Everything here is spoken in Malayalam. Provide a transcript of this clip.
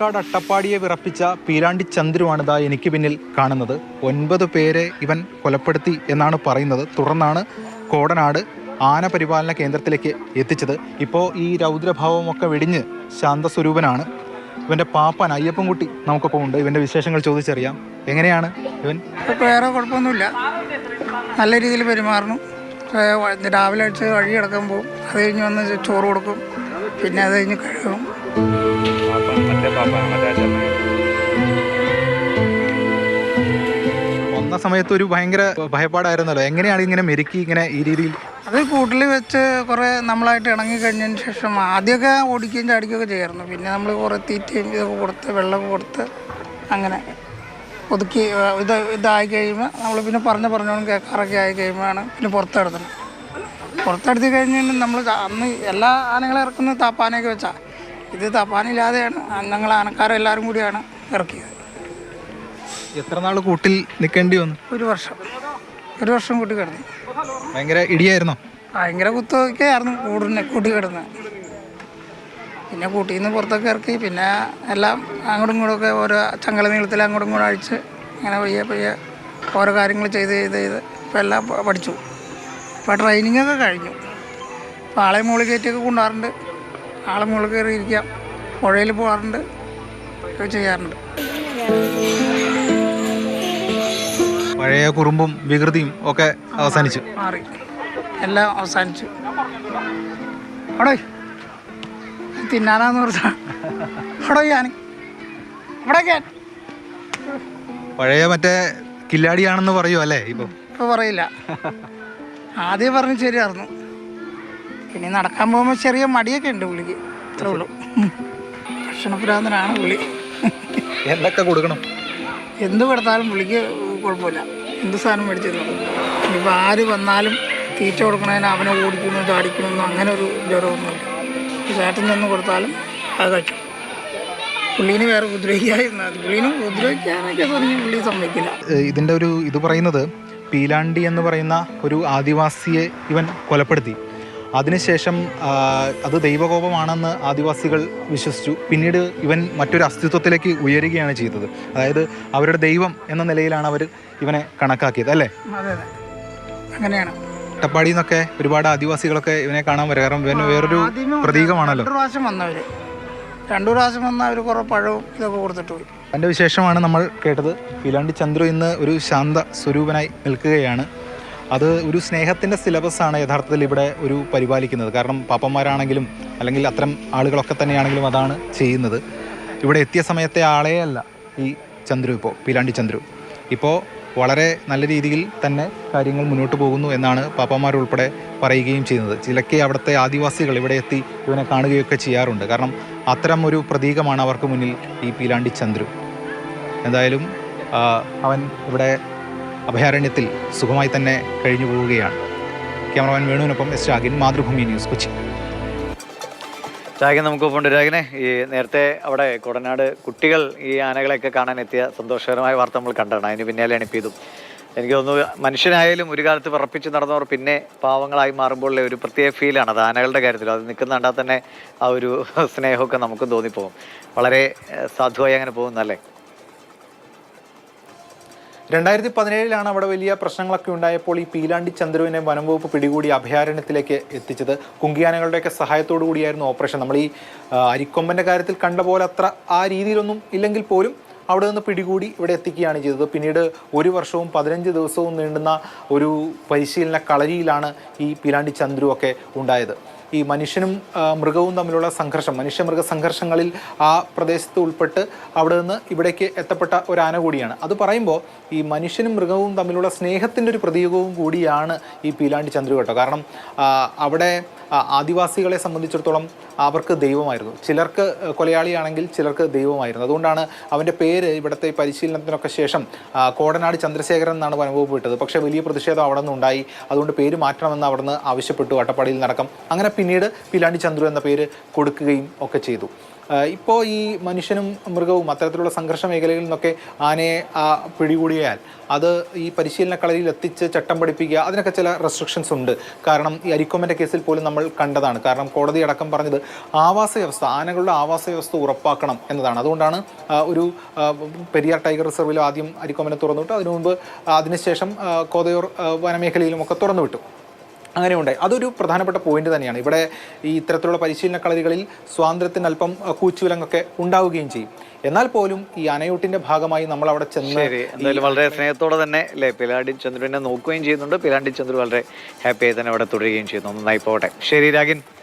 പാലക്കാട് അട്ടപ്പാടിയെ വിറപ്പിച്ച പീലാണ്ടി ചന്ദ്രുവാണിതാ എനിക്ക് പിന്നിൽ കാണുന്നത്. 9 പേരെ ഇവൻ കൊലപ്പെടുത്തി എന്നാണ് പറയുന്നത്. തുടർന്നാണ് കോടനാട് ആന പരിപാലന കേന്ദ്രത്തിലേക്ക് എത്തിച്ചത്. ഇപ്പോൾ ഈ രൗദ്രഭാവമൊക്കെ വെടിഞ്ഞ് ശാന്തസ്വരൂപനാണ്. ഇവൻ്റെ പാപ്പൻ അയ്യപ്പൻകുട്ടി നമുക്കൊപ്പം ഉണ്ട്. ഇവൻ്റെ വിശേഷങ്ങൾ ചോദിച്ചറിയാം. എങ്ങനെയാണ് ഇവൻ? വേറെ കുഴപ്പമൊന്നുമില്ല, നല്ല രീതിയിൽ പെരുമാറുന്നു. രാവിലെ അടിച്ച് വഴി കിടക്കാൻ പോകും, അത് കഴിഞ്ഞ് വന്ന് ചോറ് കൊടുക്കും, പിന്നെ അത് കഴിഞ്ഞ് കഴുകും. വന്ന സമയത്ത് ഒരു ഭയങ്കര ഭയപ്പാടായിരുന്നല്ലോ. എങ്ങനെയാണ് ഇങ്ങനെ മെരുക്കി ഇങ്ങനെ ഈ രീതിയിൽ? അത് കൂട്ടിൽ വെച്ച് കുറേ നമ്മളായിട്ട് ഇണങ്ങി കഴിഞ്ഞതിന് ശേഷം ആദ്യമൊക്കെ ഓടിക്കുകയും ചാടിക്കുകയൊക്കെ ചെയ്യായിരുന്നു. പിന്നെ നമ്മൾ കുറേ തീറ്റയും ഇതൊക്കെ കൊടുത്ത് വെള്ളമൊക്കെ കൊടുത്ത് അങ്ങനെ ഒതുക്കി ഇതായി കഴിയുമ്പോൾ നമ്മൾ പിന്നെ പറഞ്ഞോണം കേൾക്കാറൊക്കെ ആയി കഴിയുമ്പോഴാണ് പിന്നെ പുറത്തെടുത്ത് കഴിഞ്ഞാൽ നമ്മൾ അന്ന് എല്ലാ ആനകളെ ഇറക്കുന്നത് താപ്പാനയൊക്കെ വെച്ചാൽ, ഇത് താപ്പാനില്ലാതെയാണ് ഞങ്ങൾ ആനക്കാരെല്ലാവരും കൂടിയാണ് ഇറക്കിയത്. എത്ര നാൾ കൂട്ടിൽ നിൽക്കേണ്ടി വന്നു? ഒരു വർഷം കൂട്ടി കിടന്നു. ഭയങ്കര ഇടിയായിരുന്നോ? ഭയങ്കര കുത്തൊക്കെ ആയിരുന്നു കൂട്ടി കിടന്നത്. പിന്നെ കൂട്ടിൽ നിന്ന് പുറത്തൊക്കെ ഇറക്കി, പിന്നെ എല്ലാം അങ്ങോട്ടും ഇങ്ങോട്ടൊക്കെ ഓരോ ചങ്ങല നീളത്തിൽ അങ്ങോട്ടും ഇങ്ങോട്ടും അഴിച്ച് അങ്ങനെ പയ്യെ ഓരോ കാര്യങ്ങൾ ചെയ്ത് ഇപ്പോൾ എല്ലാം പഠിച്ചു. ഇപ്പോൾ ട്രെയിനിങ്ങൊക്കെ കഴിഞ്ഞു. ഇപ്പോൾ ആളെ മുകളിൽ കയറ്റിയൊക്കെ കൊണ്ടുപോകാറുണ്ട്, ആളെ മുകളിൽ കയറി ഇരിക്കാം, പുഴയിൽ പോകാറുണ്ട്, ഒക്കെ ചെയ്യാറുണ്ട്. പഴയ കുറുമ്പും വികൃതിയും ഒക്കെ അവസാനിച്ചു, മാറി, എല്ലാം അവസാനിച്ചു. അവിടെ തിന്നാനാന്ന് പറഞ്ഞാൽ അവിടെ ഞാൻ പഴയ മറ്റേ കില്ലാടിയാണെന്ന് പറയൂ അല്ലേ? ഇപ്പോൾ പറയില്ല, ആദ്യം പറഞ്ഞ് ശരിയായിരുന്നു. പിന്നെ നടക്കാൻ പോകുമ്പോൾ ചെറിയ മടിയൊക്കെ ഉണ്ട് പുള്ളിക്ക്, അത്രേ ഉള്ളൂ. ഭക്ഷണപ്രാന്തനാണ് പുള്ളി. എന്തൊക്കെ കൊടുക്കണം? എന്ത് കൊടുത്താലും പുള്ളിക്ക് കുഴപ്പമില്ല, എന്ത് സാധനം മേടിച്ചിരുന്നു. ഇനിയിപ്പോൾ ആര് വന്നാലും തീറ്റ കൊടുക്കണതിന് അവനെ ഓടിക്കുന്നു ചാടിക്കണമെന്നും അങ്ങനെ ഒരു ജ്വരമൊന്നുമില്ല. ചേട്ടൻ നിന്ന് കൊടുത്താലും അത് കഴിക്കും. പുള്ളീന് വേറെ ഉപദ്രവിക്കാതിരുന്നാൽ പുള്ളീനും ഉപദ്രവിക്കാനൊക്കെ പറഞ്ഞ് പുള്ളി സമ്മതിക്കില്ല. ഇതിൻ്റെ ഒരു ഇത് പറയുന്നത്, പീലാണ്ടി എന്ന് പറയുന്ന ഒരു ആദിവാസിയെ ഇവൻ കൊലപ്പെടുത്തി. അതിനുശേഷം അത് ദൈവകോപമാണെന്ന് ആദിവാസികൾ വിശ്വസിച്ചു. പിന്നീട് ഇവൻ മറ്റൊരു അസ്തിത്വത്തിലേക്ക് ഉയരുകയാണ് ചെയ്തത്. അതായത് അവരുടെ ദൈവം എന്ന നിലയിലാണ് അവർ ഇവനെ കണക്കാക്കിയത് അല്ലേ? അതെ, അങ്ങനെയാണ്. അട്ടപ്പാടിയിൽ നിന്നൊക്കെ ഒരുപാട് ആദിവാസികളൊക്കെ ഇവനെ കാണാൻ വരും. കാരണം ഇവന് വേറൊരു പ്രതീകമാണല്ലോ. 2 പ്രാവശ്യം വന്ന് അവർ കുറേ പഴവും ഇതൊക്കെ കൊടുത്തിട്ട് പോയി. അതിൻ്റെ വിശേഷമാണ് നമ്മൾ കേട്ടത്. പീലാണ്ടി ചന്ദ്രു ഇന്ന് ഒരു ശാന്ത സ്വരൂപനായി നിൽക്കുകയാണ്. അത് ഒരു സ്നേഹത്തിൻ്റെ സിലബസാണ് യഥാർത്ഥത്തിൽ ഇവിടെ ഒരു പരിപാലിക്കുന്നത്. കാരണം പാപ്പന്മാരാണെങ്കിലും അല്ലെങ്കിൽ അത്തരം ആളുകളൊക്കെ തന്നെയാണെങ്കിലും അതാണ് ചെയ്യുന്നത്. ഇവിടെ എത്തിയ സമയത്തെ ആളേ അല്ല ഈ ചന്ദ്രു. ഇപ്പോൾ പീലാണ്ടി ചന്ദ്രു ഇപ്പോൾ വളരെ നല്ല രീതിയിൽ തന്നെ കാര്യങ്ങൾ മുന്നോട്ട് പോകുന്നു എന്നാണ് പാപ്പന്മാരുൾപ്പെടെ പറയുകയും ചെയ്യുന്നത്. ചിലക്കെ അവിടുത്തെ ആദിവാസികൾ ഇവിടെ എത്തി ഇവനെ കാണുകയൊക്കെ ചെയ്യാറുണ്ട്. കാരണം അത്തരം ഒരു പ്രതീകമാണ് അവർക്ക് മുന്നിൽ ഈ പീലാണ്ടി ചന്ദ്രു. എന്തായാലും അവൻ ഇവിടെ അഭയാരണ്യത്തിൽ സുഖമായി തന്നെ കഴിഞ്ഞു പോവുകയാണ്. ക്യാമറമാൻ വേണുവിനൊപ്പം എസ് രാഗിൻ, മാതൃഭൂമി ന്യൂസ്, കൊച്ചി. രാഗിൻ നമുക്കൊപ്പം ഉണ്ട്. രാഗിനെ, ഈ നേരത്തെ അവിടെ കോടനാട് കുട്ടികൾ ഈ ആനകളെയൊക്കെ കാണാൻ എത്തിയ സന്തോഷകരമായ വാർത്ത നമ്മൾ കണ്ടാണ്. അതിന് പിന്നാലെയാണ് ഇപ്പോൾ ഇതും. എനിക്ക് തോന്നുന്നു മനുഷ്യനായാലും ഒരു കാലത്ത് വിറപ്പിച്ച് നടന്നവർ പിന്നെ പാവങ്ങളായി മാറുമ്പോഴുള്ള ഒരു പ്രത്യേക ഫീലാണ് അത് ആനകളുടെ കാര്യത്തിൽ. അത് നിൽക്കുന്ന കണ്ടാൽ തന്നെ ആ ഒരു സ്നേഹമൊക്കെ നമുക്കും തോന്നിപ്പോകും. വളരെ സാധുവായി അങ്ങനെ പോകുന്നല്ലേ? 2017 അവിടെ വലിയ പ്രശ്നങ്ങളൊക്കെ ഉണ്ടായപ്പോൾ ഈ പീലാണ്ടി ചന്ദ്രുവിനെ വനംവകുപ്പ് പിടികൂടി അഭയാരണ്യത്തിലേക്ക് എത്തിച്ചത്. കുങ്കിയാനകളുടെയൊക്കെ സഹായത്തോടു കൂടിയായിരുന്നു ഓപ്പറേഷൻ. നമ്മൾ ഈ അരിക്കൊമ്പൻ്റെ കാര്യത്തിൽ കണ്ട പോലെ അത്ര ആ രീതിയിലൊന്നും ഇല്ലെങ്കിൽ പോലും അവിടെ നിന്ന് പിടികൂടി ഇവിടെ എത്തിക്കുകയാണ് ചെയ്തത്. പിന്നീട് 1 വർഷവും 15 ദിവസവും നീണ്ടുന്ന ഒരു പരിശീലന കളരിയിലാണ് ഈ പീലാണ്ടി ചന്ദ്രു ഒക്കെ ഉണ്ടായത്. ഈ മനുഷ്യനും മൃഗവും തമ്മിലുള്ള സംഘർഷം, മനുഷ്യമൃഗ സംഘർഷങ്ങളിൽ ആ പ്രദേശത്ത് ഉൾപ്പെട്ട് അവിടെ നിന്ന് ഇവിടേക്ക് എത്തപ്പെട്ട ഒരു ആന കൂടിയാണ്. അത് പറയുമ്പോൾ ഈ മനുഷ്യനും മൃഗവും തമ്മിലുള്ള സ്നേഹത്തിൻ്റെ ഒരു പ്രതീകവും കൂടിയാണ് ഈ പീലാണ്ടി ചന്ദ്രു കേട്ടോ. കാരണം അവിടെ ആദിവാസികളെ സംബന്ധിച്ചിടത്തോളം അവർക്ക് ദൈവമായിരുന്നു. ചിലർക്ക് കൊലയാളിയാണെങ്കിൽ ചിലർക്ക് ദൈവമായിരുന്നു. അതുകൊണ്ടാണ് അവൻ്റെ പേര് ഇവിടുത്തെ പരിശീലനത്തിനൊക്കെ ശേഷം കോടനാട് ചന്ദ്രശേഖരൻ എന്നാണ് വനംവകുപ്പ് വിട്ടത്. പക്ഷേ വലിയ പ്രതിഷേധം അവിടെ നിന്നുണ്ടായി. അതുകൊണ്ട് പേര് മാറ്റണമെന്ന് അവിടെ നിന്ന് ആവശ്യപ്പെട്ടു, അട്ടപ്പാടിയിൽ നടക്കം. അങ്ങനെ പിന്നീട് പീലാണ്ടി ചന്ദ്രു എന്ന പേര് കൊടുക്കുകയും ഒക്കെ ചെയ്തു. ഇപ്പോൾ ഈ മനുഷ്യനും മൃഗവും അത്തരത്തിലുള്ള സംഘർഷ മേഖലകളിൽ നിന്നൊക്കെ ആനയെ പിടികൂടിയാൽ അത് ഈ പരിശീലന കളരിയിൽ എത്തിച്ച് ചട്ടം പഠിപ്പിക്കുക, അതിനൊക്കെ ചില റെസ്ട്രിക്ഷൻസ് ഉണ്ട്. കാരണം ഈ അരിക്കൊമ്പൻ്റെ കേസിൽ പോലും നമ്മൾ കണ്ടതാണ്. കാരണം കോടതി അടക്കം പറഞ്ഞത് ആവാസ വ്യവസ്ഥ, ആനകളുടെ ആവാസ വ്യവസ്ഥ ഉറപ്പാക്കണം എന്നതാണ്. അതുകൊണ്ടാണ് ഒരു പെരിയാർ ടൈഗർ റിസർവിൽ ആദ്യം അരിക്കൊമ്പനെ തുറന്നുവിട്ടു, അതിനു മുമ്പ് അതിനുശേഷം കോതയൂർ വനമേഖലയിലുമൊക്കെ തുറന്നുവിട്ടു. അങ്ങനെ ഉണ്ടായി. അതൊരു പ്രധാനപ്പെട്ട പോയിന്റ് തന്നെയാണ്. ഇവിടെ ഈ ഇത്തരത്തിലുള്ള പരിശീലന കളരികളിൽ സ്വാതന്ത്ര്യത്തിന് അല്പം കൂച്ചുവിലങ്ങൊക്കെ ഉണ്ടാവുകയും ചെയ്യും. എന്നാൽ പോലും ഈ അനയൂട്ടിന്റെ ഭാഗമായി നമ്മൾ അവിടെ ചെന്ന് എന്തായാലും വളരെ സ്നേഹത്തോടെ തന്നെ അല്ലേ പീലാണ്ടി ചന്ദ്രുവിനെ നോക്കുകയും ചെയ്യുന്നുണ്ട്. പീലാണ്ടി ചന്ദ്രു വളരെ ഹാപ്പിയായി തന്നെ അവിടെ തുടരുകയും ചെയ്യുന്നു. നന്നായി പോകട്ടെ. ശരി രാഗിൻ.